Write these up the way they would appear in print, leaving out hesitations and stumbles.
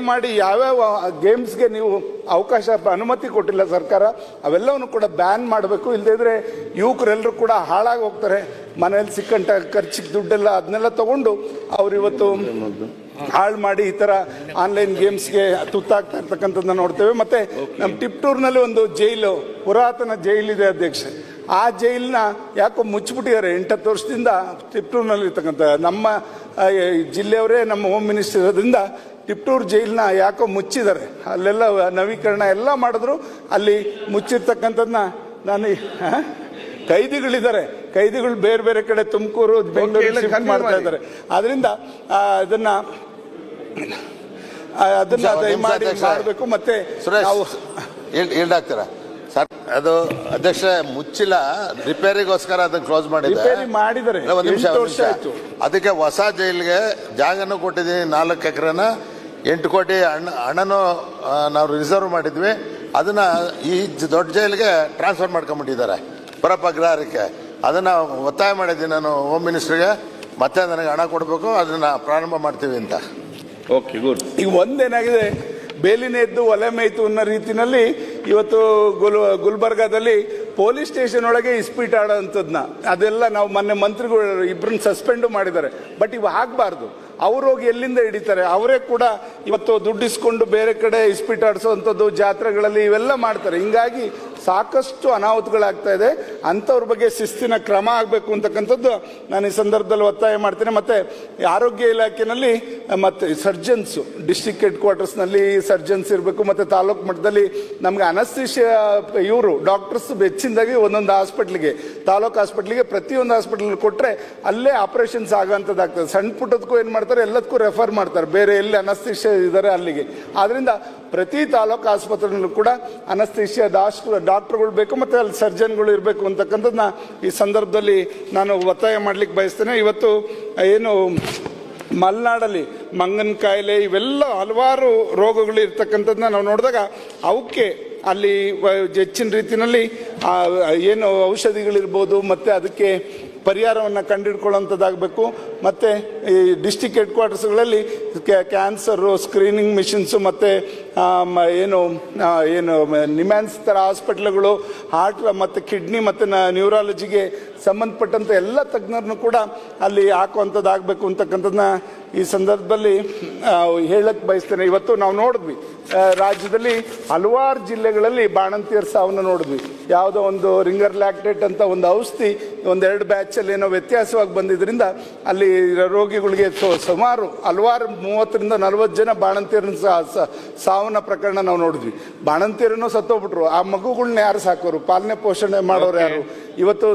ಮಾಡಿ ಯಾವ್ಯಾವ ಗೇಮ್ಸ್ಗೆ ನೀವು ಅವಕಾಶ ಅನುಮತಿ ಕೊಟ್ಟಿಲ್ಲ ಸರ್ಕಾರ, ಅವೆಲ್ಲವನ್ನು ಕೂಡ ಬ್ಯಾನ್ ಮಾಡಬೇಕು. ಇಲ್ಲದಿದ್ರೆ ಯುವಕರೆಲ್ಲರೂ ಕೂಡ ಹಾಳಾಗಿ ಹೋಗ್ತಾರೆ. ಮನೆಯಲ್ಲಿ ಸಿಕ್ಕಂಟ ಖರ್ಚಿಗೆ ದುಡ್ಡೆಲ್ಲ ಅದನ್ನೆಲ್ಲ ತಗೊಂಡು ಅವ್ರು ಇವತ್ತು ಹಾಳು ಮಾಡಿ ಈ ಥರ ಆನ್ಲೈನ್ ಗೇಮ್ಸ್ಗೆ ತುತ್ತಾಗ್ತಾ ಇರ್ತಕ್ಕಂಥದ್ದನ್ನ ನೋಡ್ತೇವೆ. ಮತ್ತೆ ನಮ್ಮ ಟಿಪ್ಟೂರ್ನಲ್ಲಿ ಒಂದು ಜೈಲು, ಪುರಾತನ ಜೈಲಿದೆ ಅಧ್ಯಕ್ಷ. ಆ ಜೈಲನ್ನ ಯಾಕೋ ಮುಚ್ಚಿಬಿಟ್ಟಿದ್ದಾರೆ 8-10 ವರ್ಷದಿಂದ. ಟಿಪ್ಟೂರ್ನಲ್ಲಿ ಇರ್ತಕ್ಕಂಥ ನಮ್ಮ ಜಿಲ್ಲೆಯವರೇ ನಮ್ಮ ಹೋಮ್ ಮಿನಿಸ್ಟರ್ ಇರೋದ್ರಿಂದ ಟಿಪ್ಟೂರ್ ಜೈಲನ್ನ ಯಾಕೋ ಮುಚ್ಚಿದ್ದಾರೆ. ಅಲ್ಲೆಲ್ಲ ನವೀಕರಣ ಎಲ್ಲ ಮಾಡಿದ್ರು, ಅಲ್ಲಿ ಮುಚ್ಚಿರ್ತಕ್ಕಂಥದ್ದನ್ನ ನಾನು ಕೈದಿಗಳಿದ್ದಾರೆ, ಕೈದಿಗಳು ಬೇರೆ ಬೇರೆ ಕಡೆ ತುಮಕೂರು, ಬೆಂಗಳೂರು ಶಿಫ್ಟ್ ಮಾಡ್ತಾ ಇದ್ದಾರೆ. ಆದ್ರಿಂದ ಅದನ್ನ ದಯಮಾಡಿ ಮಾಡಬೇಕು. ಮತ್ತೆ ನಾವು ಹೇಳ್ದಾಗ್ತೀರಾ ಸರ್, ಅದು ಅಧ್ಯಕ್ಷ ಮುಚ್ಚಿಲ್ಲ, ರಿಪೇರಿಗೋಸ್ಕರ ಅದನ್ನ ಕ್ಲೋಸ್ ಮಾಡಿದ್ದಾರೆ. ಒಂದು ನಿಮಿಷ, ಅದಕ್ಕೆ ಹೊಸ ಜೈಲಿಗೆ ಜಾಗನೂ ಕೊಟ್ಟಿದ್ದೀನಿ, 4 ಎಕರೆನ 8 ಕೋಟಿ ಹಣನೂ ನಾವು ರಿಸರ್ವ್ ಮಾಡಿದ್ವಿ. ಅದನ್ನ ಈ ದೊಡ್ಡ ಜೈಲಿಗೆ ಟ್ರಾನ್ಸ್ಫರ್ ಮಾಡ್ಕೊಂಡ್ಬಿಟ್ಟಿದ್ದಾರೆ ಪರಪಗ್ರಹಕ್ಕೆ. ಅದನ್ನ ಒತ್ತಾಯ ಮಾಡಿದ್ದೀನಿ ನಾನು ಹೋಮ್ ಮಿನಿಸ್ಟರ್ಗೆ, ಮತ್ತೆ ನನಗೆ ಹಣ ಕೊಡಬೇಕು, ಅದನ್ನ ಪ್ರಾರಂಭ ಮಾಡ್ತೀವಿ ಅಂತ. Okay, good. ಈಗ ಒಂದೇನಾಗಿದೆ, ಬೇಲಿನೇ ಎದ್ದು ಒಲೆ ಮೇಯ್ತು ಅನ್ನೋ ರೀತಿನಲ್ಲಿ ಇವತ್ತು ಗುಲ್ಬರ್ಗಾದಲ್ಲಿ ಪೊಲೀಸ್ ಸ್ಟೇಷನ್ ಒಳಗೆ ಇಸ್ಪೀಟ್ ಆಡೋಂಥದ್ದನ್ನ ಅದೆಲ್ಲ ನಾವು ಮೊನ್ನೆ ಮಂತ್ರಿಗಳು ಇಬ್ಬರನ್ನ ಸಸ್ಪೆಂಡು ಮಾಡಿದ್ದಾರೆ. ಬಟ್ ಇವು ಆಗಬಾರ್ದು. ಅವ್ರು ಹೋಗಿ ಎಲ್ಲಿಂದ ಹಿಡಿತಾರೆ? ಅವರೇ ಕೂಡ ಇವತ್ತು ದುಡ್ಡು ಇಸ್ಕೊಂಡು ಬೇರೆ ಕಡೆ ಇಸ್ಪೀಟ್ ಆಡಿಸೋವಂಥದ್ದು, ಜಾತ್ರೆಗಳಲ್ಲಿ ಇವೆಲ್ಲ ಮಾಡ್ತಾರೆ. ಹಿಂಗಾಗಿ ಸಾಕಷ್ಟು ಅನಾಹುತಗಳಾಗ್ತಾ ಇದೆ. ಅಂಥವ್ರ ಬಗ್ಗೆ ಶಿಸ್ತಿನ ಕ್ರಮ ಆಗಬೇಕು ಅಂತಕ್ಕಂಥದ್ದು ನಾನು ಈ ಸಂದರ್ಭದಲ್ಲಿ ಒತ್ತಾಯ ಮಾಡ್ತೇನೆ. ಮತ್ತೆ ಆರೋಗ್ಯ ಇಲಾಖೆಯಲ್ಲಿ ಮತ್ತೆ ಸರ್ಜನ್ಸ್, ಡಿಸ್ಟ್ರಿಕ್ಟ್ ಹೆಡ್ ಕ್ವಾರ್ಟರ್ಸ್ನಲ್ಲಿ ಸರ್ಜನ್ಸ್ ಇರಬೇಕು. ಮತ್ತೆ ತಾಲೂಕು ಮಟ್ಟದಲ್ಲಿ ನಮ್ಗೆ ಅನಸ್ತೇಷಿಯಾ ಇವರು ಡಾಕ್ಟರ್ಸ್ ಹೆಚ್ಚಿನದಾಗಿ ಒಂದೊಂದು ಹಾಸ್ಪಿಟ್ಲಿಗೆ, ತಾಲೂಕು ಹಾಸ್ಪಿಟ್ಲಿಗೆ ಪ್ರತಿಯೊಂದು ಹಾಸ್ಪಿಟಲ್ ಕೊಟ್ಟರೆ ಅಲ್ಲೇ ಆಪರೇಷನ್ಸ್ ಆಗೋಂಥದ್ದಾಗ್ತದೆ. ಸಣ್ಣ ಪುಟ್ಟದಕ್ಕೂ ಏನು ಮಾಡ್ತಾರೆ, ಎಲ್ಲದಕ್ಕೂ ರೆಫರ್ ಮಾಡ್ತಾರೆ, ಬೇರೆ ಎಲ್ಲಿ ಅನಸ್ತೇಷಿಯಾ ಇದ್ದಾರೆ ಅಲ್ಲಿಗೆ. ಆದ್ರಿಂದ ಪ್ರತಿ ತಾಲೂಕು ಆಸ್ಪತ್ರೆಯಲ್ಲೂ ಕೂಡ ಅನಸ್ತೇಷಿಯಾ ಡಾಕ್ಟರ್ಗಳು ಬೇಕು, ಮತ್ತೆ ಅಲ್ಲಿ ಸರ್ಜನ್ಗಳು ಇರಬೇಕು ಅಂತಕ್ಕಂಥದ್ದನ್ನ ಈ ಸಂದರ್ಭದಲ್ಲಿ ನಾನು ಒತ್ತಾಯ ಮಾಡ್ಲಿಕ್ಕೆ ಬಯಸ್ತೇನೆ. ಇವತ್ತು ಏನು ಮಲೆನಾಡಲ್ಲಿ ಮಂಗನ ಕಾಯಿಲೆ ಇವೆಲ್ಲ ಹಲವಾರು ರೋಗಗಳು ಇರ್ತಕ್ಕಂಥದ್ದನ್ನ ನಾವು ನೋಡಿದಾಗ ಅವಕ್ಕೆ ಅಲ್ಲಿ ಹೆಚ್ಚಿನ ರೀತಿಯಲ್ಲಿ ಏನು ಔಷಧಿಗಳಿರ್ಬೋದು, ಮತ್ತು ಅದಕ್ಕೆ ಪರಿಹಾರವನ್ನು ಕಂಡುಹಿಡ್ಕೊಳ್ಳೋಂಥದ್ದಾಗಬೇಕು. ಮತ್ತು ಈ ಡಿಸ್ಟಿಕ್ ಹೆಡ್ ಕ್ವಾರ್ಟರ್ಸ್ಗಳಲ್ಲಿ ಕ್ಯಾನ್ಸರು ಸ್ಕ್ರೀನಿಂಗ್ ಮಿಷನ್ಸು, ಮತ್ತು ಏನು ನಿಮ್ಯಾನ್ಸ್ ಥರ ಹಾಸ್ಪಿಟ್ಲ್ಗಳು, ಹಾರ್ಟ್ ಮತ್ತು ಕಿಡ್ನಿ ಮತ್ತು ನ್ಯೂರಾಲಜಿಗೆ ಸಂಬಂಧಪಟ್ಟಂಥ ಎಲ್ಲ ತಜ್ಞರನ್ನು ಕೂಡ ಅಲ್ಲಿ ಹಾಕುವಂಥದ್ದಾಗಬೇಕು ಅಂತಕ್ಕಂಥದ್ದನ್ನ ಈ ಸಂದರ್ಭದಲ್ಲಿ ಹೇಳಕ್ಕೆ ಬಯಸ್ತೇನೆ. ಇವತ್ತು ನಾವು ನೋಡಿದ್ವಿ ರಾಜ್ಯದಲ್ಲಿ ಹಲವಾರು ಜಿಲ್ಲೆಗಳಲ್ಲಿ ಬಾಣಂತಿಯರ ಸಾವನ್ನು ನೋಡಿದ್ವಿ. ಯಾವುದೋ ಒಂದು ರಿಂಗರ್ ಲ್ಯಾಕ್ಟೇಟ್ ಅಂತ ಒಂದು ಔಷಧಿ 1-2 ಬ್ಯಾಚಲ್ಲಿ ಏನೋ ವ್ಯತ್ಯಾಸವಾಗಿ ಬಂದಿದ್ದರಿಂದ ಅಲ್ಲಿ ರೋಗಿಗಳಿಗೆ ಸುಮಾರು ಹಲವಾರು 30-40 ಜನ ಬಾಣಂತಿಯರನ್ನ ಸಾವನ್ನ ಪ್ರಕರಣ ನಾವು ನೋಡಿದ್ವಿ. ಬಾಣಂತಿಯರನ್ನು ಸತ್ತೋಗ್ಬಿಟ್ರು. ಆ ಮಗುಗಳನ್ನ ಯಾರು ಸಾಕೋರು, ಪಾಲನೆ ಪೋಷಣೆ ಮಾಡೋರು ಯಾರು? ಇವತ್ತು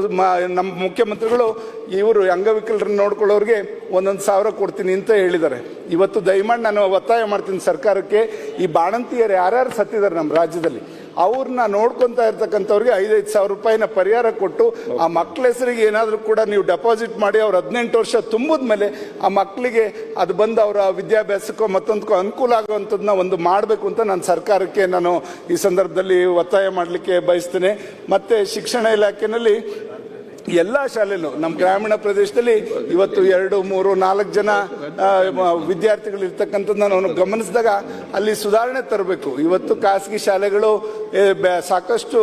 ನಮ್ಮ ಮುಖ್ಯಮಂತ್ರಿಗಳು ಇವರು ಅಂಗವಿಕಲರನ್ನ ನೋಡ್ಕೊಳ್ಳೋರಿಗೆ 1,000 ಕೊಡ್ತೀನಿ ಅಂತ ಹೇಳಿದ್ದಾರೆ. ಇವತ್ತು ದಯಮಾಡಿ ನಾನು ಒತ್ತಾಯ ಮಾಡ್ತೀನಿ ಸರ್ಕಾರಕ್ಕೆ, ಈ ಬಾಣಂತಿಯರು ಯಾರ್ಯಾರು ಸತ್ತಿದ್ದಾರೆ ನಮ್ಮ ರಾಜ್ಯದಲ್ಲಿ ಅವ್ರನ್ನ ನೋಡ್ಕೊತಾ ಇರ್ತಕ್ಕಂಥವ್ರಿಗೆ 5,000 ರೂಪಾಯಿನ ಪರಿಹಾರ ಕೊಟ್ಟು ಆ ಮಕ್ಕಳ ಹೆಸರಿಗೆ ಏನಾದರೂ ಕೂಡ ನೀವು ಡೆಪಾಸಿಟ್ ಮಾಡಿ ಅವ್ರು 18 ವರ್ಷ ತುಂಬಿದ ಮೇಲೆ ಆ ಮಕ್ಕಳಿಗೆ ಅದು ಬಂದು ಅವರ ವಿದ್ಯಾಭ್ಯಾಸಕ್ಕೋ ಮತ್ತೊಂದಕ್ಕೋ ಅನುಕೂಲ ಆಗುವಂಥದ್ದನ್ನ ಒಂದು ಮಾಡಬೇಕು ಅಂತ ನಾನು ಸರ್ಕಾರಕ್ಕೆ ನಾನು ಈ ಸಂದರ್ಭದಲ್ಲಿ ಒತ್ತಾಯ ಮಾಡಲಿಕ್ಕೆ ಬಯಸ್ತೇನೆ. ಮತ್ತು ಶಿಕ್ಷಣ ಇಲಾಖೆಯಲ್ಲಿ ಎಲ್ಲ ಶಾಲೆಯಲ್ಲೂ ನಮ್ಮ ಗ್ರಾಮೀಣ ಪ್ರದೇಶದಲ್ಲಿ ಇವತ್ತು 2, 3, 4 ಜನ ವಿದ್ಯಾರ್ಥಿಗಳು ಇರ್ತಕ್ಕಂಥದ್ದನ್ನ ನಾವು ಗಮನಿಸಿದಾಗ ಅಲ್ಲಿ ಸುಧಾರಣೆ ತರಬೇಕು. ಇವತ್ತು ಖಾಸಗಿ ಶಾಲೆಗಳು ಸಾಕಷ್ಟು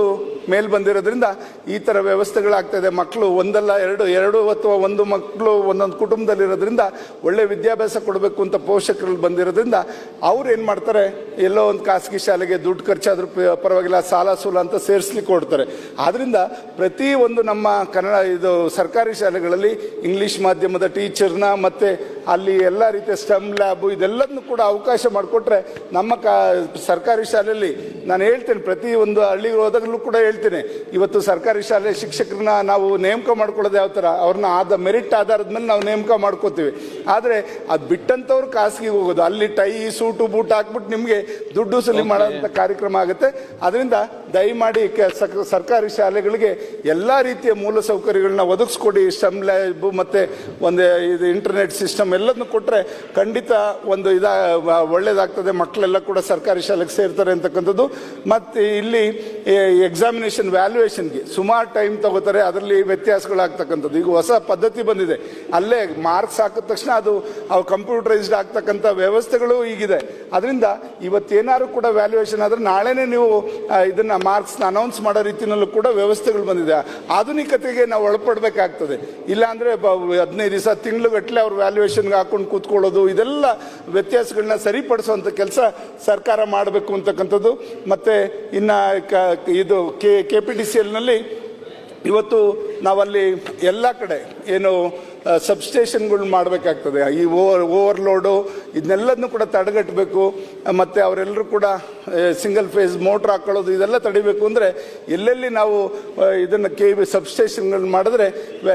ಮೇಲ್ ಬಂದಿರೋದ್ರಿಂದ ಈ ಥರ ವ್ಯವಸ್ಥೆಗಳಾಗ್ತಾ ಇದೆ. ಮಕ್ಕಳು ಒಂದಲ್ಲ ಎರಡು ಅಥವಾ ಒಂದು ಮಕ್ಕಳು ಒಂದೊಂದು ಕುಟುಂಬದಲ್ಲಿರೋದ್ರಿಂದ ಒಳ್ಳೆ ವಿದ್ಯಾಭ್ಯಾಸ ಕೊಡಬೇಕು ಅಂತ ಪೋಷಕರು ಬಂದಿರೋದ್ರಿಂದ ಅವ್ರು ಏನು ಮಾಡ್ತಾರೆ, ಎಲ್ಲೋ ಒಂದು ಖಾಸಗಿ ಶಾಲೆಗೆ ದುಡ್ಡು ಖರ್ಚಾದ್ರೂ ಪರವಾಗಿಲ್ಲ, ಸಾಲ ಸೂಲ ಅಂತ ಸೇರಿಸ್ಲಿಕ್ಕೆ ಕೊಡ್ತಾರೆ. ಆದ್ರಿಂದ ಪ್ರತಿ ಒಂದು ನಮ್ಮ ಇದು ಸರ್ಕಾರಿ ಶಾಲೆಗಳಲ್ಲಿ ಇಂಗ್ಲಿಷ್ ಮಾಧ್ಯಮದ ಟೀಚರ್ನ, ಮತ್ತೆ ಅಲ್ಲಿ ಎಲ್ಲ ರೀತಿಯ ಸ್ಟಮ್ ಲ್ಯಾಬು ಇದೆಲ್ಲದನ್ನು ಕೂಡ ಅವಕಾಶ ಮಾಡಿಕೊಟ್ರೆ ನಮ್ಮ ಸರ್ಕಾರಿ ಶಾಲೆಯಲ್ಲಿ ನಾನು ಹೇಳ್ತೇನೆ, ಪ್ರತಿ ಒಂದು ಹಳ್ಳಿಗೆ ಹೋದಾಗಲೂ ಕೂಡ ಹೇಳ್ತೇನೆ, ಇವತ್ತು ಸರ್ಕಾರಿ ಶಾಲೆ ಶಿಕ್ಷಕರನ್ನ ನಾವು ನೇಮಕ ಮಾಡ್ಕೊಳ್ಳೋದು ಯಾವ ಥರ, ಅವ್ರನ್ನ ಮೆರಿಟ್ ಆಧಾರದ ಮೇಲೆ ನಾವು ನೇಮಕ ಮಾಡ್ಕೋತೀವಿ. ಆದರೆ ಅದು ಬಿಟ್ಟಂಥವ್ರು ಖಾಸಗಿಗೆ ಹೋಗೋದು, ಅಲ್ಲಿ ಟೈ ಸೂಟು ಬೂಟ್ ಹಾಕ್ಬಿಟ್ಟು ನಿಮಗೆ ದುಡ್ಡು ವಸೂಲಿ ಮಾಡೋಂಥ ಕಾರ್ಯಕ್ರಮ ಆಗುತ್ತೆ. ಅದರಿಂದ ದಯಮಾಡಿ ಸರ್ಕಾರಿ ಶಾಲೆಗಳಿಗೆ ಎಲ್ಲ ರೀತಿಯ ಮೂಲಸೌಕರ್ಯಗಳನ್ನ ಒದಗಿಸ್ಕೊಡಿ. ಸ್ಟಮ್ ಲ್ಯಾಬ್ ಮತ್ತು ಒಂದು ಇದು ಇಂಟರ್ನೆಟ್ ಸಿಸ್ಟಮ್ ಎಲ್ಲದನ್ನು ಕೊಟ್ಟರೆ ಖಂಡಿತ ಒಂದು ಒಳ್ಳೇದಾಗ್ತದೆ. ಮಕ್ಕಳೆಲ್ಲ ಕೂಡ ಸರ್ಕಾರಿ ಶಾಲೆಗೆ ಸೇರ್ತಾರೆ ಅಂತಕ್ಕಂಥದ್ದು. ಮತ್ತು ಇಲ್ಲಿ ಎಕ್ಸಾಮಿನೇಷನ್ ವ್ಯಾಲ್ಯೂಯೇಷನ್ಗೆ ಸುಮಾರು ಟೈಮ್ ತಗೋತಾರೆ, ಅದರಲ್ಲಿ ವ್ಯತ್ಯಾಸಗಳಾಗ್ತಕ್ಕಂಥದ್ದು. ಈಗ ಹೊಸ ಪದ್ಧತಿ ಬಂದಿದೆ, ಅಲ್ಲೇ ಮಾರ್ಕ್ಸ್ ಹಾಕಿದ ತಕ್ಷಣ ಅದು ಕಂಪ್ಯೂಟರೈಸ್ಡ್ ಆಗ್ತಕ್ಕಂಥ ವ್ಯವಸ್ಥೆಗಳು ಈಗಿದೆ. ಅದರಿಂದ ಇವತ್ತೇನಾದ್ರು ಕೂಡ ವ್ಯಾಲ್ಯೂಯೇಷನ್ ಆದರೆ ನಾಳೆನೇ ನೀವು ಇದನ್ನ ಮಾರ್ಕ್ಸ್ನ ಅನೌನ್ಸ್ ಮಾಡೋ ರೀತಿಯಲ್ಲೂ ಕೂಡ ವ್ಯವಸ್ಥೆಗಳು ಬಂದಿದೆ. ಆಧುನಿಕತೆಗೆ ನಾವು ಒಳಪಡಬೇಕಾಗ್ತದೆ. ಇಲ್ಲಾಂದರೆ 15 ದಿವಸ ತಿಂಗಳುಗಟ್ಟಲೆ ಅವ್ರು ವ್ಯಾಲ್ಯೂಯೇಷನ್ಗೆ ಹಾಕೊಂಡು ಕೂತ್ಕೊಳ್ಳೋದು, ಇದೆಲ್ಲ ವ್ಯತ್ಯಾಸಗಳನ್ನ ಸರಿಪಡಿಸುವಂಥ ಕೆಲಸ ಸರ್ಕಾರ ಮಾಡಬೇಕು ಅಂತಕ್ಕಂಥದ್ದು. ಮತ್ತು ಇನ್ನು ಇದು KPTCLನಲ್ಲಿ ಇವತ್ತು ನಾವಲ್ಲಿ ಎಲ್ಲ ಕಡೆ ಏನು ಸಬ್ಸ್ಟೇಷನ್ಗಳು ಮಾಡಬೇಕಾಗ್ತದೆ. ಈ ಓವರ್ಲೋಡು ಇದನ್ನೆಲ್ಲದನ್ನು ಕೂಡ ತಡೆಗಟ್ಟಬೇಕು. ಮತ್ತು ಅವರೆಲ್ಲರೂ ಕೂಡ ಸಿಂಗಲ್ ಫೇಸ್ ಮೋಟ್ರ್ ಹಾಕೊಳ್ಳೋದು ಇದೆಲ್ಲ ತಡಿಬೇಕು. ಅಂದರೆ ಎಲ್ಲೆಲ್ಲಿ ನಾವು ಇದನ್ನು ಸಬ್ಸ್ಟೇಷನ್ಗಳು ಮಾಡಿದ್ರೆ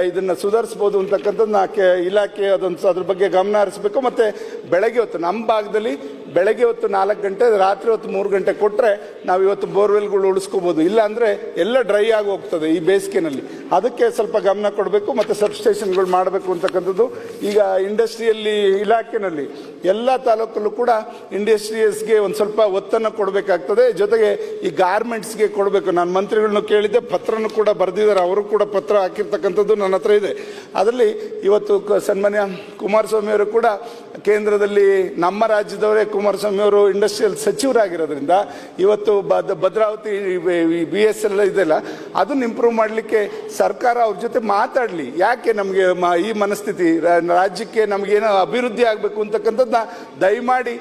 ಇದನ್ನು ಸುಧಾರಿಸ್ಬೋದು ಅಂತಕ್ಕಂಥದ್ದನ್ನ ಇಲಾಖೆ ಅದೊಂದು ಅದ್ರ ಬಗ್ಗೆ ಗಮನ ಹರಿಸಬೇಕು. ಮತ್ತು ಬೆಳಗ್ಗೆ ಹೊತ್ತು ನಮ್ಮ ಭಾಗದಲ್ಲಿ ಬೆಳಗ್ಗೆ ಹೊತ್ತು 4 ಗಂಟೆ, ರಾತ್ರಿ ಹೊತ್ತು 3 ಗಂಟೆ ಕೊಟ್ಟರೆ ನಾವು ಇವತ್ತು ಬೋರ್ವೆಲ್ಗಳು ಉಳಿಸ್ಕೋಬೋದು. ಇಲ್ಲ ಅಂದರೆ ಎಲ್ಲ ಡ್ರೈ ಆಗಿ ಹೋಗ್ತದೆ ಈ ಬೇಸಿಗೆನಲ್ಲಿ. ಅದಕ್ಕೆ ಸ್ವಲ್ಪ ಗಮನ ಕೊಡಬೇಕು ಮತ್ತು ಸಬ್ಸ್ಟೇಷನ್ಗಳು ಮಾಡಬೇಕು ಅಂತಕ್ಕಂಥದ್ದು. ಈಗ ಇಂಡಸ್ಟ್ರಿಯಲ್ಲಿ ಇಲಾಖೆನಲ್ಲಿ ಎಲ್ಲ ತಾಲೂಕಲ್ಲೂ ಕೂಡ ಇಂಡಸ್ಟ್ರಿಯಲ್ಸ್ಗೆ ಒಂದು ಸ್ವಲ್ಪ ಒತ್ತನ್ನು ಕೊಡಬೇಕಾಗ್ತದೆ. ಜೊತೆಗೆ ಈ ಗಾರ್ಮೆಂಟ್ಸ್ಗೆ ಕೊಡಬೇಕು. ನಾನು ಮಂತ್ರಿಗಳನ್ನೂ ಕೇಳಿದ್ದೆ, ಪತ್ರನೂ ಕೂಡ ಬರೆದಿದ್ದಾರೆ. ಅವರು ಕೂಡ ಪತ್ರ ಹಾಕಿರ್ತಕ್ಕಂಥದ್ದು ನನ್ನ ಹತ್ರ ಇದೆ. ಅದರಲ್ಲಿ ಇವತ್ತು ಸನ್ಮಾನ್ಯ ಕುಮಾರಸ್ವಾಮಿ ಅವರು ಕೂಡ ಕೇಂದ್ರದಲ್ಲಿ ನಮ್ಮ ರಾಜ್ಯದವರೇ ಕುಮಾರಸ್ವಾಮಿ ಅವರು ಇಂಡಸ್ಟ್ರಿಯಲ್ ಸಚಿವರಾಗಿರೋದ್ರಿಂದ ಇವತ್ತು ಭದ್ರಾವತಿ BSL ಇದೆಲ್ಲ ಅದನ್ನು ಇಂಪ್ರೂವ್ ಮಾಡಲಿಕ್ಕೆ ಸರ್ಕಾರ ಅವ್ರ ಜೊತೆ ಮಾತಾಡಲಿ. ಯಾಕೆ ನಮಗೆ ಈ ಮನಸ್ಥಿತಿ, ರಾಜ್ಯಕ್ಕೆ ನಮಗೇನೋ ಅಭಿವೃದ್ಧಿ ಆಗಬೇಕು ಅಂತಕ್ಕಂಥದ್ದನ್ನ ದಯಮಾಡಿ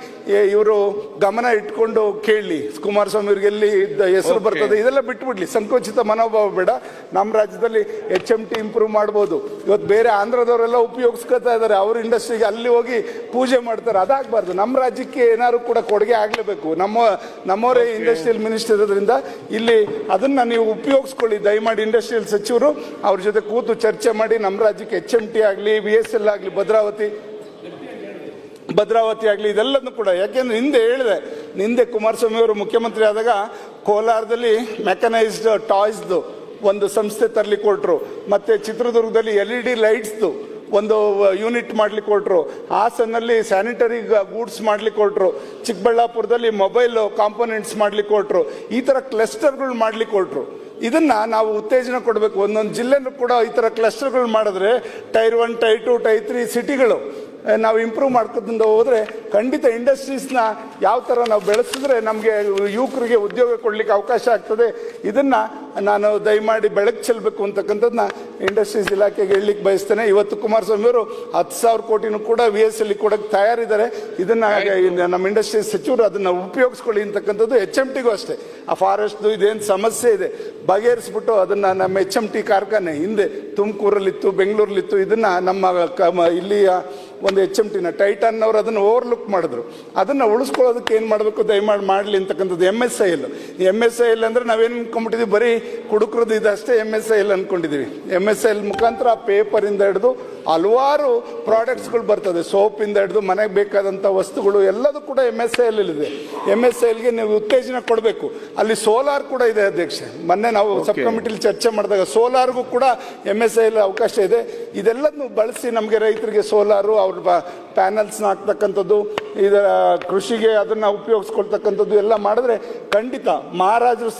ಇವರು ಗಮನ ಇಟ್ಕೊಂಡು ಕೇಳಲಿ. ಕುಮಾರಸ್ವಾಮಿ ಅವ್ರಿಗೆ ಎಲ್ಲಿ ಹೆಸರು ಬರ್ತದೆ ಇದೆಲ್ಲ ಬಿಟ್ಬಿಡ್ಲಿ. ಸಂಕೋಚಿತ ಮನೋಭಾವ ಬೇಡ. ನಮ್ಮ ರಾಜ್ಯದಲ್ಲಿ HMT ಇಂಪ್ರೂವ್ ಮಾಡ್ಬೋದು. ಇವತ್ತು ಬೇರೆ ಆಂಧ್ರದವರೆಲ್ಲ ಉಪಯೋಗಿಸ್ಕೊತಾ ಇದ್ದಾರೆ. ಅವ್ರ ಇಂಡಸ್ಟ್ರಿಗೆ ಅಲ್ಲಿ ಹೋಗಿ ಪೂಜೆ ಮಾಡ್ತಾರೆ. ಅದಾಗಬಾರ್ದು. ನಮ್ಮ ರಾಜ್ಯಕ್ಕೆ ಏನಾದ್ರು ಕೂಡ ಕೊಡುಗೆ ಆಗಲೇಬೇಕು. ನಮ್ಮವರೇ ಇಂಡಸ್ಟ್ರಿಯಲ್ ಮಿನಿಸ್ಟರ್ ಇರೋದ್ರಿಂದ ಇಲ್ಲಿ ಅದನ್ನ ನೀವು ಉಪಯೋಗಿಸ್ಕೊಳ್ಳಿ. ದಯಮಾಡಿ ಇಂಡಸ್ಟ್ರಿಯಲ್ ಸಚಿವರು ಅವ್ರ ಜೊತೆ ಕೂತು ಚರ್ಚೆ ಮಾಡಿ ನಮ್ಮ ರಾಜ್ಯಕ್ಕೆ HMT ಆಗಲಿ, BSL ಆಗಲಿ, ಭದ್ರಾವತಿ ಆಗಲಿ ಇದೆಲ್ಲದನ್ನು ಕೂಡ. ಯಾಕೆಂದ್ರೆ ಹಿಂದೆ ಕುಮಾರಸ್ವಾಮಿ ಅವರು ಮುಖ್ಯಮಂತ್ರಿ ಆದಾಗ ಕೋಲಾರದಲ್ಲಿ ಮೆಕನೈಸ್ಡ್ ಟಾಯ್ಸ್ದು ಒಂದು ಸಂಸ್ಥೆ ತರಲಿಕ್ಕೆ ಕೊಟ್ಟರು. ಮತ್ತು ಚಿತ್ರದುರ್ಗದಲ್ಲಿ LED ಲೈಟ್ಸ್ದು ಒಂದು ಯೂನಿಟ್ ಮಾಡ್ಲಿಕ್ಕೆ ಕೊಟ್ಟರು. ಹಾಸನಲ್ಲಿ ಸ್ಯಾನಿಟರಿ ಗೂಡ್ಸ್ ಮಾಡ್ಲಿಕ್ಕೆ ಕೊಟ್ಟರು. ಚಿಕ್ಕಬಳ್ಳಾಪುರದಲ್ಲಿ ಮೊಬೈಲ್ ಕಾಂಪೋನೆಂಟ್ಸ್ ಮಾಡ್ಲಿಕ್ಕೆ ಕೊಟ್ಟರು. ಈ ಥರ ಕ್ಲಸ್ಟರ್ಗಳು ಮಾಡ್ಲಿಕ್ಕೆ ಕೊಟ್ಟರು. ಇದನ್ನ ನಾವು ಉತ್ತೇಜನ ಕೊಡಬೇಕು. ಒಂದೊಂದು ಜಿಲ್ಲೆನೂ ಕೂಡ ಈ ಥರ ಕ್ಲಸ್ಟರ್ಗಳು ಮಾಡಿದ್ರೆ Tier 1, Tier 2, Tier 3 ಸಿಟಿಗಳು ನಾವು ಇಂಪ್ರೂವ್ ಮಾಡ್ಕೊಂಡು ಹೋದರೆ ಖಂಡಿತ ಇಂಡಸ್ಟ್ರೀಸ್ನ ಯಾವ ಥರ ನಾವು ಬೆಳೆಸಿದ್ರೆ ನಮಗೆ ಯುವಕರಿಗೆ ಉದ್ಯೋಗ ಕೊಡಲಿಕ್ಕೆ ಅವಕಾಶ ಆಗ್ತದೆ. ಇದನ್ನು ನಾನು ದಯಮಾಡಿ ಬೆಳಕು ಚೆಲ್ಲಬೇಕು ಅಂತಕ್ಕಂಥದ್ದನ್ನ ಇಂಡಸ್ಟ್ರೀಸ್ ಇಲಾಖೆಗೆ ಹೇಳಲಿಕ್ಕೆ ಬಯಸ್ತೇನೆ. ಇವತ್ತು ಕುಮಾರಸ್ವಾಮಿ ಅವರು 10,000 ಕೋಟಿನೂ ಕೂಡ VSL ಕೊಡೋಕ್ಕೆ ತಯಾರಿದ್ದಾರೆ. ಇದನ್ನು ನಮ್ಮ ಇಂಡಸ್ಟ್ರೀಸ್ ಸಚಿವರು ಅದನ್ನು ಉಪಯೋಗಿಸ್ಕೊಳ್ಳಿ ಅಂತಕ್ಕಂಥದ್ದು. HMTಗೂ ಅಷ್ಟೇ ಆ ಫಾರೆಸ್ಟ್ದು ಇದೇನು ಸಮಸ್ಯೆ ಇದೆ ಬಗೆಹರಿಸ್ಬಿಟ್ಟು ಅದನ್ನು ನಮ್ಮ HMT ಕಾರ್ಖಾನೆ ಹಿಂದೆ ತುಮಕೂರಲ್ಲಿತ್ತು, ಬೆಂಗಳೂರಲ್ಲಿತ್ತು. ಇದನ್ನು ನಮ್ಮ ಇಲ್ಲಿಯ ಒಂದು HMTನ ಟೈಟಾನ್ ಅವರು ಅದನ್ನು ಓವರ್ಲುಕ್ ಮಾಡಿದ್ರು. ಅದನ್ನು ಉಳಿಸ್ಕೊಳ್ಳೋದಕ್ಕೆ ಏನು ಮಾಡಬೇಕು ದಯಮಾಡಿ ಮಾಡಲಿ ಅಂತಕ್ಕಂಥದ್ದು. MSIL ಅಂದರೆ ನಾವೇನು ಅನ್ಕೊಂಡ್ಬಿಟ್ಟಿದ್ದೀವಿ, ಬರೀ ಕುಡುಕ್ರದ್ದು ಇದಷ್ಟೇ MSIL ಅಂದ್ಕೊಂಡಿದ್ದೀವಿ. MSIL ಮುಖಾಂತರ ಪೇಪರಿಂದ ಹಿಡಿದು ಹಲವಾರು ಪ್ರಾಡಕ್ಟ್ಸ್ಗಳು ಬರ್ತದೆ. ಸೋಪಿಂದ ಹಿಡಿದು ಮನೆಗೆ ಬೇಕಾದಂಥ ವಸ್ತುಗಳು ಎಲ್ಲದೂ ಕೂಡ MSIL ಇದೆ. MSILಗೆ ನೀವು ಉತ್ತೇಜನ ಕೊಡಬೇಕು. ಅಲ್ಲಿ ಸೋಲಾರ್ ಕೂಡ ಇದೆ ಅಧ್ಯಕ್ಷ. ಮೊನ್ನೆ ನಾವು ಸಬ್ ಕಮಿಟಿಲಿ ಚರ್ಚೆ ಮಾಡಿದಾಗ ಸೋಲಾರ್ಗೂ ಕೂಡ MSIL ಅವಕಾಶ ಇದೆ. ಇದೆಲ್ಲದನ್ನು ಬಳಸಿ ನಮಗೆ ರೈತರಿಗೆ ಸೋಲಾರು, ಅವ್ರ ಪ್ಯಾನಲ್ಸ್ನ ಹಾಕ್ತಕ್ಕಂಥದ್ದು, ಇದರ ಕೃಷಿಗೆ ಅದನ್ನು ಉಪಯೋಗಿಸ್ಕೊಳ್ತಕ್ಕಂಥದ್ದು ಎಲ್ಲ ಮಾಡಿದ್ರೆ ಖಂಡಿತ ಮಹಾರಾಜರು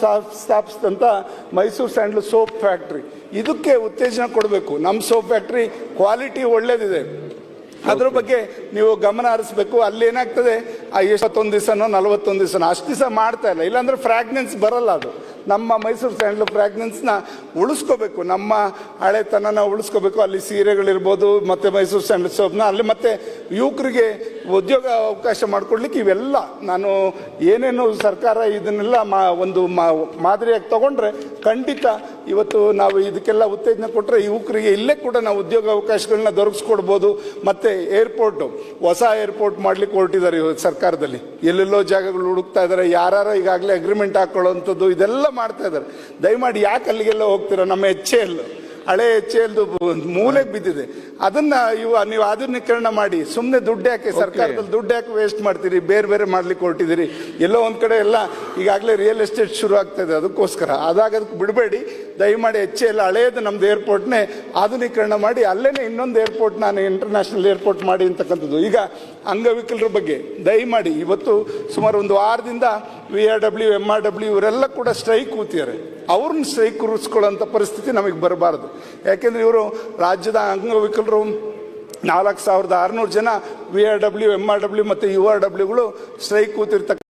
ಸ್ಥಾಪಿಸಿದಂಥ ಮೈಸೂರು ಸ್ಯಾಂಡಲ್ ಸೋಪ್ ಫ್ಯಾಕ್ಟ್ರಿ ಇದಕ್ಕೆ ಉತ್ತೇಜನ ಕೊಡಬೇಕು. ನಮ್ಮ ಸೋಪ್ ಫ್ಯಾಕ್ಟ್ರಿ ಕ್ವಾಲಿಟಿ ಒಳ್ಳೇದಿದೆ, ಅದ್ರ ಬಗ್ಗೆ ನೀವು ಗಮನ ಹರಿಸ್ಬೇಕು. ಅಲ್ಲಿ ಏನಾಗ್ತದೆ 21 ದಿವಸನೋ 41 ದಿವಸನೋ ಅಷ್ಟು ದಿವಸ ಮಾಡ್ತಾ ಇಲ್ಲ. ಇಲ್ಲಾಂದ್ರೆ ಫ್ರಾಗ್ನೆನ್ಸ್ ಬರಲ್ಲ. ಅದು ನಮ್ಮ ಮೈಸೂರು ಸ್ಯಾಂಡಲ್ ಫ್ರಾಗ್ನೆನ್ಸ್ನ ಉಳಿಸ್ಕೋಬೇಕು. ನಮ್ಮ ಹಳೆತನನ ಉಳಿಸ್ಕೋಬೇಕು. ಅಲ್ಲಿ ಸೀರೆಗಳಿರ್ಬೋದು ಮತ್ತು ಮೈಸೂರು ಸ್ಯಾಂಡಲ್ ಸೋಪ್ನ ಅಲ್ಲಿ ಮತ್ತೆ ಯುವಕರಿಗೆ ಉದ್ಯೋಗ ಅವಕಾಶ ಮಾಡಿಕೊಡ್ಲಿಕ್ಕೆ ಇವೆಲ್ಲ ನಾನು ಏನೇನು ಸರ್ಕಾರ ಇದನ್ನೆಲ್ಲ ಒಂದು ಮಾದರಿಯಾಗಿ ತಗೊಂಡ್ರೆ ಖಂಡಿತ ಇವತ್ತು ನಾವು ಇದಕ್ಕೆಲ್ಲ ಉತ್ತೇಜನ ಕೊಟ್ಟರೆ ಯುವಕರಿಗೆ ಇಲ್ಲೇ ಕೂಡ ನಾವು ಉದ್ಯೋಗ ಅವಕಾಶಗಳನ್ನ ದೊರಕಿಸ್ಕೊಡ್ಬೋದು. ಮತ್ತು ಏರ್ಪೋರ್ಟು, ಹೊಸ ಏರ್ಪೋರ್ಟ್ ಮಾಡ್ಲಿಕ್ಕೆ ಹೊರಟಿದ್ದಾರೆ ಸರ್ಕಾರದಲ್ಲಿ. ಎಲ್ಲೆಲ್ಲೋ ಜಾಗಗಳು ಹುಡುಕ್ತಾ ಇದ್ದಾರೆ. ಯಾರು ಈಗಾಗಲೇ ಅಗ್ರಿಮೆಂಟ್ ಹಾಕೊಳ್ಳೋವಂಥದ್ದು ಇದೆಲ್ಲ ಮಾಡ್ತಾ ಇದ್ದಾರೆ. ದಯಮಾಡಿ ಯಾಕೆ ಅಲ್ಲಿಗೆಲ್ಲ ಹೋಗ್ತೀರಾ? ನಮ್ಮ HAL ಹಳೆ ಎಚ್ ಎಲ್ದು ಮೂಲೆಗೆ ಬಿದ್ದಿದೆ. ಅದನ್ನ ನೀವು ಆಧುನೀಕರಣ ಮಾಡಿ ಸುಮ್ಮನೆ ದುಡ್ಡು ಯಾಕೆ ಸರ್ಕಾರದಲ್ಲಿ ದುಡ್ಡು ಯಾಕೆ ವೇಸ್ಟ್ ಮಾಡ್ತೀರಿ? ಬೇರೆ ಬೇರೆ ಮಾಡ್ಲಿಕ್ಕೆ ಹೊರಟಿದ್ದೀರಿ. ಎಲ್ಲೋ ಒಂದ್ ಕಡೆ ಎಲ್ಲ ಈಗಾಗಲೇ ರಿಯಲ್ ಎಸ್ಟೇಟ್ ಶುರು ಆಗ್ತಾ ಇದೆ. ಅದಕ್ಕೋಸ್ಕರ ಅದಾಗದಕ್ಕೆ ಬಿಡಬೇಡಿ ದಯಮಾಡಿ. ಎಚ್ ಎಲ್ ಹಳೆಯದು ನಮ್ದು ಏರ್ಪೋರ್ಟ್ನೇ ಆಧುನೀಕರಣ ಮಾಡಿ ಅಲ್ಲೇನೆ ಇನ್ನೊಂದು ಏರ್ಪೋರ್ಟ್ ನಾನು ಇಂಟರ್ನ್ಯಾಷನಲ್ ಏರ್ಪೋರ್ಟ್ ಮಾಡಿ ಅಂತಕ್ಕಂಥದ್ದು. ಈಗ ಅಂಗವಿಕಲರ ಬಗ್ಗೆ ದಯಮಾಡಿ ಇವತ್ತು ಸುಮಾರು ಒಂದು ವಾರದಿಂದ VRW MRW ಇವರೆಲ್ಲ ಕೂಡ ಸ್ಟ್ರೈಕ್ ಕೂತಿದ್ದಾರೆ. ಅವ್ರನ್ನ ಸ್ಟ್ರೈಕ್ ಕೂರಿಸ್ಕೊಳ್ಳೋಂಥ ಪರಿಸ್ಥಿತಿ ನಮಗೆ ಬರಬಾರದು. ಯಾಕೆಂದ್ರೆ ಇವರು ರಾಜ್ಯದ ಅಂಗವಿಕಲರು 4600 ಜನ VRW MRW ಮತ್ತು URWಗಳು ಸ್ಟ್ರೈಕ್ ಕೂತಿರ್ತಕ್ಕ